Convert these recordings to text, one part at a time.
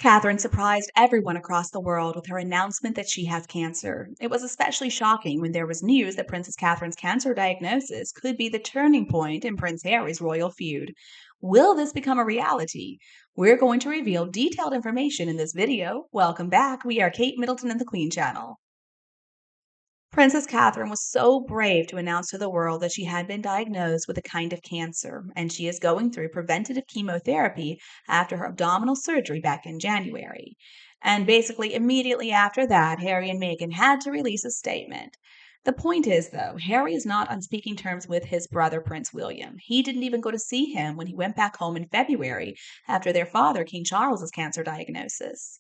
Catherine surprised everyone across the world with her announcement that she has cancer. It was especially shocking when there was news that Princess Catherine's cancer diagnosis could be the turning point in Prince Harry's royal feud. Will this become a reality? We're going to reveal detailed information in this video. Welcome back. We are Kate Middleton and the Queen Channel. Princess Catherine was so brave to announce to the world that she had been diagnosed with a kind of cancer, and she is going through preventative chemotherapy after her abdominal surgery back in January. And basically, immediately after that, Harry and Meghan had to release a statement. The point is, though, Harry is not on speaking terms with his brother, Prince William. He didn't even go to see him when he went back home in February after their father, King Charles's cancer diagnosis.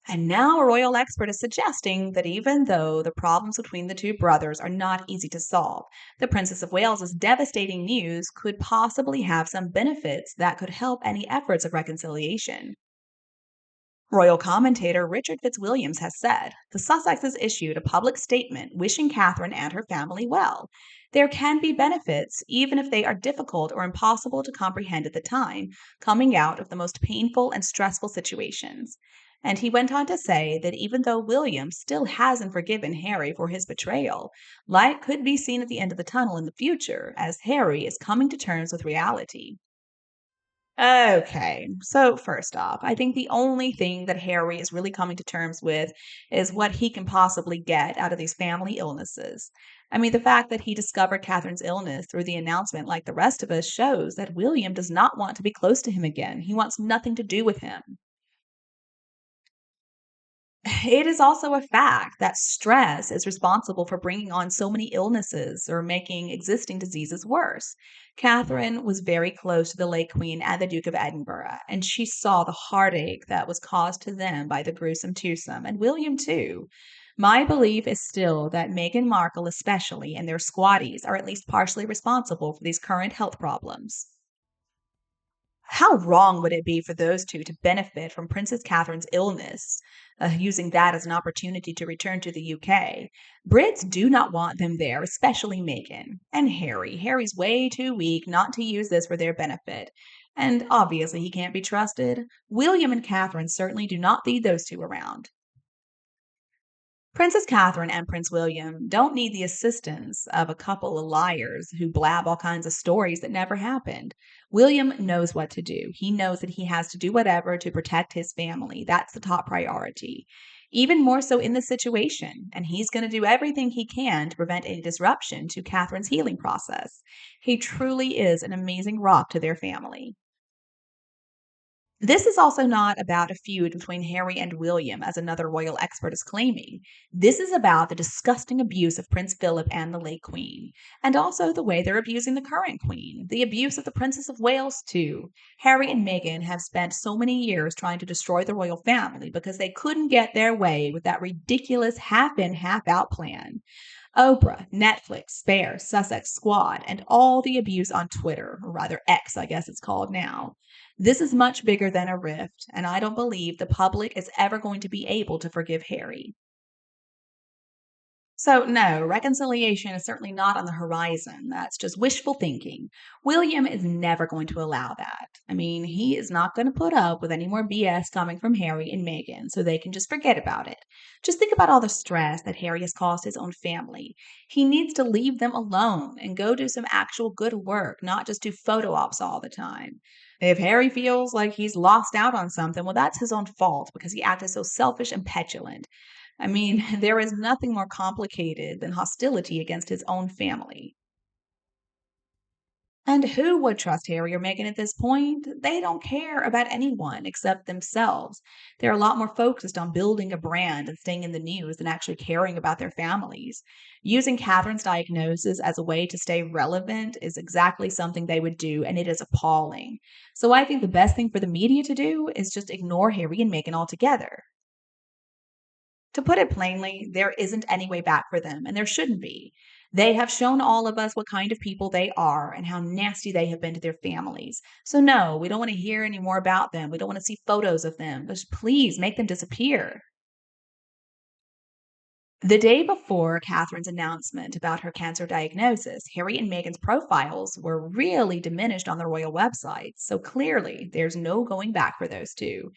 And now a royal expert is suggesting that even though the problems between the two brothers are not easy to solve, the Princess of Wales's devastating news could possibly have some benefits that could help any efforts of reconciliation. Royal commentator Richard Fitzwilliams has said the Sussexes issued a public statement wishing Catherine and her family well. There can be benefits, even if they are difficult or impossible to comprehend at the time, coming out of the most painful and stressful situations. And he went on to say that even though William still hasn't forgiven Harry for his betrayal, light could be seen at the end of the tunnel in the future as Harry is coming to terms with reality. Okay, so first off, I think the only thing that Harry is really coming to terms with is what he can possibly get out of these family illnesses. I mean, the fact that he discovered Catherine's illness through the announcement, like the rest of us, shows that William does not want to be close to him again. He wants nothing to do with him. It is also a fact that stress is responsible for bringing on so many illnesses or making existing diseases worse. Catherine was very close to the late Queen and the Duke of Edinburgh, and she saw the heartache that was caused to them by the gruesome twosome, and William too. My belief is still that Meghan Markle, especially, and their squaddies are at least partially responsible for these current health problems. How wrong would it be for those two to benefit from Princess Catherine's illness, using that as an opportunity to return to the UK? Brits do not want them there, especially Meghan. And Harry. Harry's way too weak not to use this for their benefit. And obviously, he can't be trusted. William and Catherine certainly do not need those two around. Princess Catherine and Prince William don't need the assistance of a couple of liars who blab all kinds of stories that never happened. William knows what to do. He knows that he has to do whatever to protect his family. That's the top priority. Even more so in this situation, and he's going to do everything he can to prevent any disruption to Catherine's healing process. He truly is an amazing rock to their family. This is also not about a feud between Harry and William, as another royal expert is claiming. This is about the disgusting abuse of Prince Philip and the late Queen, and also the way they're abusing the current Queen, the abuse of the Princess of Wales, too. Harry and Meghan have spent so many years trying to destroy the royal family because they couldn't get their way with that ridiculous half in, half out plan. Oprah, Netflix, Spare, Sussex Squad, and all the abuse on Twitter, or rather X, I guess it's called now. This is much bigger than a rift, and I don't believe the public is ever going to be able to forgive Harry. So, no, reconciliation is certainly not on the horizon. That's just wishful thinking. William is never going to allow that. I mean, he is not going to put up with any more BS coming from Harry and Meghan, so they can just forget about it. Just think about all the stress that Harry has caused his own family. He needs to leave them alone and go do some actual good work, not just do photo ops all the time. If Harry feels like he's lost out on something, well, that's his own fault because he acted so selfish and petulant. I mean, there is nothing more complicated than hostility against his own family. And who would trust Harry or Meghan at this point? They don't care about anyone except themselves. They're a lot more focused on building a brand and staying in the news than actually caring about their families. Using Catherine's diagnosis as a way to stay relevant is exactly something they would do, and it is appalling. So I think the best thing for the media to do is just ignore Harry and Meghan altogether. To put it plainly, there isn't any way back for them, and there shouldn't be. They have shown all of us what kind of people they are and how nasty they have been to their families. So, no, we don't want to hear any more about them. We don't want to see photos of them. Just please make them disappear. The day before Catherine's announcement about her cancer diagnosis, Harry and Meghan's profiles were really diminished on the royal website, so clearly there's no going back for those two.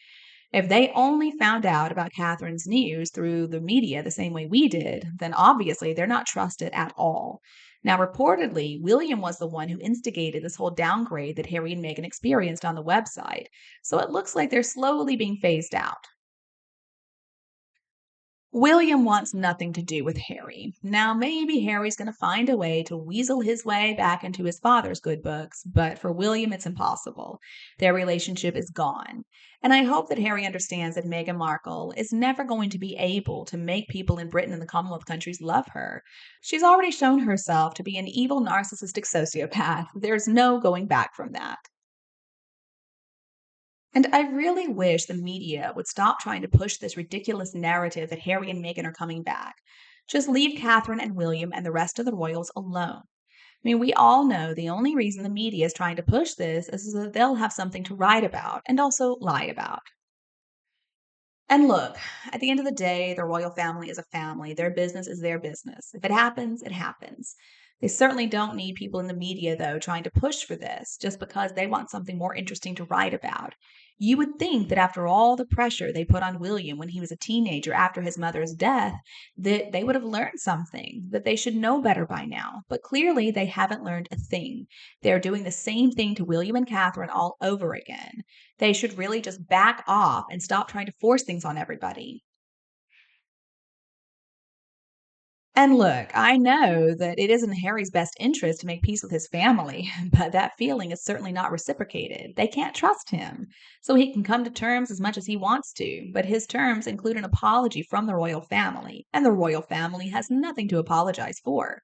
If they only found out about Catherine's news through the media the same way we did, then obviously they're not trusted at all. Now, reportedly, William was the one who instigated this whole downgrade that Harry and Meghan experienced on the website, so it looks like they're slowly being phased out. William wants nothing to do with Harry. Now, maybe Harry's going to find a way to weasel his way back into his father's good books, but for William, it's impossible. Their relationship is gone. And I hope that Harry understands that Meghan Markle is never going to be able to make people in Britain and the Commonwealth countries love her. She's already shown herself to be an evil, narcissistic sociopath. There's no going back from that. And I really wish the media would stop trying to push this ridiculous narrative that Harry and Meghan are coming back. Just leave Catherine and William and the rest of the royals alone. I mean, we all know the only reason the media is trying to push this is so that they'll have something to write about and also lie about. And look, at the end of the day, the royal family is a family. Their business is their business. If it happens, it happens. They certainly don't need people in the media, though, trying to push for this just because they want something more interesting to write about. You would think that after all the pressure they put on William when he was a teenager after his mother's death, that they would have learned something, that they should know better by now. But clearly, they haven't learned a thing. They're doing the same thing to William and Catherine all over again. They should really just back off and stop trying to force things on everybody. And look, I know that it isn't Harry's best interest to make peace with his family, but that feeling is certainly not reciprocated. They can't trust him. So he can come to terms as much as he wants to, but his terms include an apology from the royal family, and the royal family has nothing to apologize for.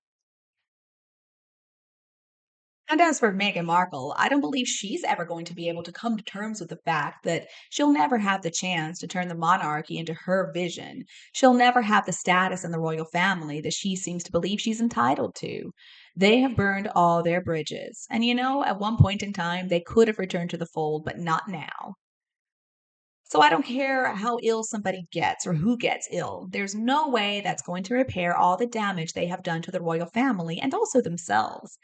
And as for Meghan Markle, I don't believe she's ever going to be able to come to terms with the fact that she'll never have the chance to turn the monarchy into her vision. She'll never have the status in the royal family that she seems to believe she's entitled to. They have burned all their bridges. And at one point in time, they could have returned to the fold, but not now. So I don't care how ill somebody gets or who gets ill. There's no way that's going to repair all the damage they have done to the royal family and also themselves.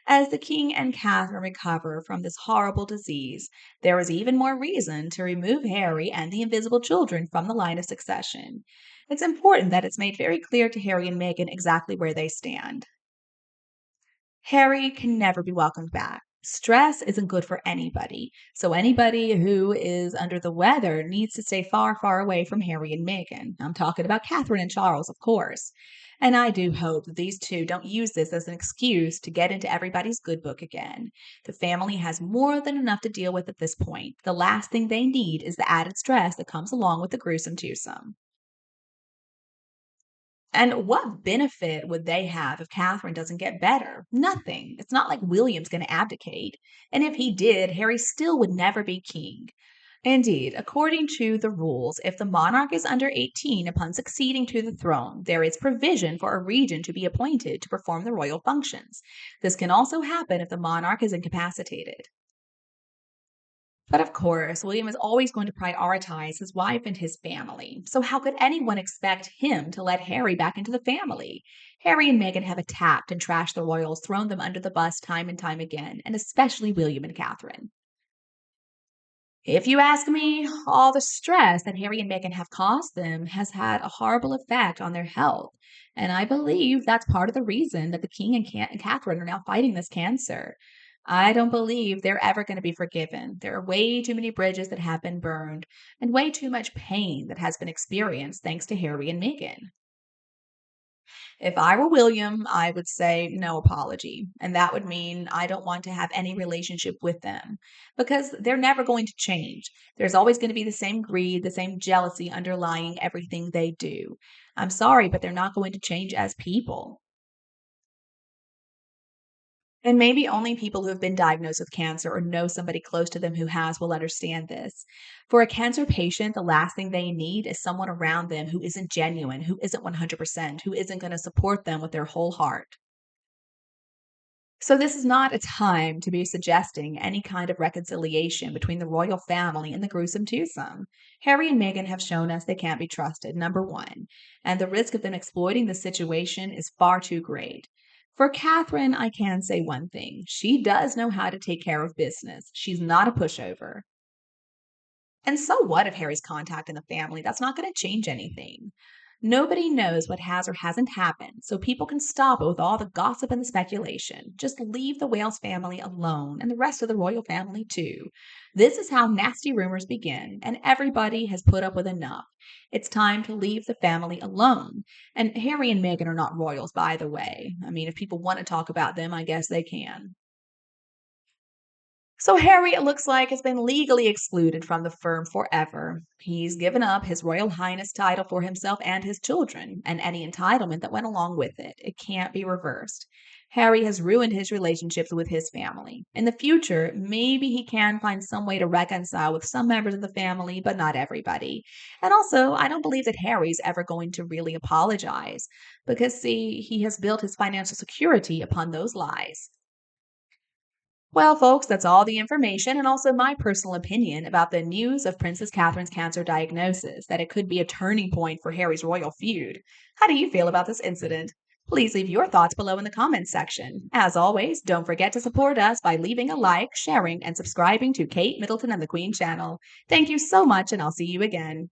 As the king and Catherine recover from this horrible disease, there is even more reason to remove Harry and the invisible children from the line of succession. It's important that it's made very clear to Harry and Meghan exactly where they stand. Harry can never be welcomed back. Stress isn't good for anybody, so anybody who is under the weather needs to stay far, far away from Harry and Meghan. I'm talking about Catherine and Charles, of course. And I do hope that these two don't use this as an excuse to get into everybody's good book again. The family has more than enough to deal with at this point. The last thing they need is the added stress that comes along with the gruesome twosome. And what benefit would they have if Catherine doesn't get better? Nothing. It's not like William's going to abdicate. And if he did, Harry still would never be king. Indeed, according to the rules, if the monarch is under 18 upon succeeding to the throne, there is provision for a regent to be appointed to perform the royal functions. This can also happen if the monarch is incapacitated. But of course, William is always going to prioritize his wife and his family. So, how could anyone expect him to let Harry back into the family? Harry and Meghan have attacked and trashed the royals, thrown them under the bus time and time again, and especially William and Catherine. If you ask me, all the stress that Harry and Meghan have caused them has had a horrible effect on their health. And I believe that's part of the reason that the King and Catherine are now fighting this cancer. I don't believe they're ever going to be forgiven. There are way too many bridges that have been burned and way too much pain that has been experienced thanks to Harry and Meghan. If I were William, I would say no apology. And that would mean I don't want to have any relationship with them because they're never going to change. There's always going to be the same greed, the same jealousy underlying everything they do. I'm sorry, but they're not going to change as people. And maybe only people who have been diagnosed with cancer or know somebody close to them who has will understand this. For a cancer patient, the last thing they need is someone around them who isn't genuine, who isn't 100%, who isn't going to support them with their whole heart. So, this is not a time to be suggesting any kind of reconciliation between the royal family and the gruesome twosome. Harry and Meghan have shown us they can't be trusted, number one, and the risk of them exploiting the situation is far too great. For Catherine, I can say one thing. She does know how to take care of business. She's not a pushover. And so what if Harry's contacting the family? That's not going to change anything. Nobody knows what has or hasn't happened, so people can stop it with all the gossip and the speculation. Just leave the Wales family alone and the rest of the royal family too. This is how nasty rumors begin, and everybody has put up with enough. It's time to leave the family alone. And Harry and Meghan are not royals, by the way. I mean, if people want to talk about them, I guess they can. So Harry, it looks like, has been legally excluded from the firm forever. He's given up his Royal Highness title for himself and his children, and any entitlement that went along with it. It can't be reversed. Harry has ruined his relationships with his family. In the future, maybe he can find some way to reconcile with some members of the family, but not everybody. And also, I don't believe that Harry's ever going to really apologize, because, see, he has built his financial security upon those lies. Well, folks, that's all the information and also my personal opinion about the news of Princess Catherine's cancer diagnosis, that it could be a turning point for Harry's royal feud. How do you feel about this incident? Please leave your thoughts below in the comments section. As always, don't forget to support us by leaving a like, sharing, and subscribing to Kate Middleton and the Queen channel. Thank you so much, and I'll see you again.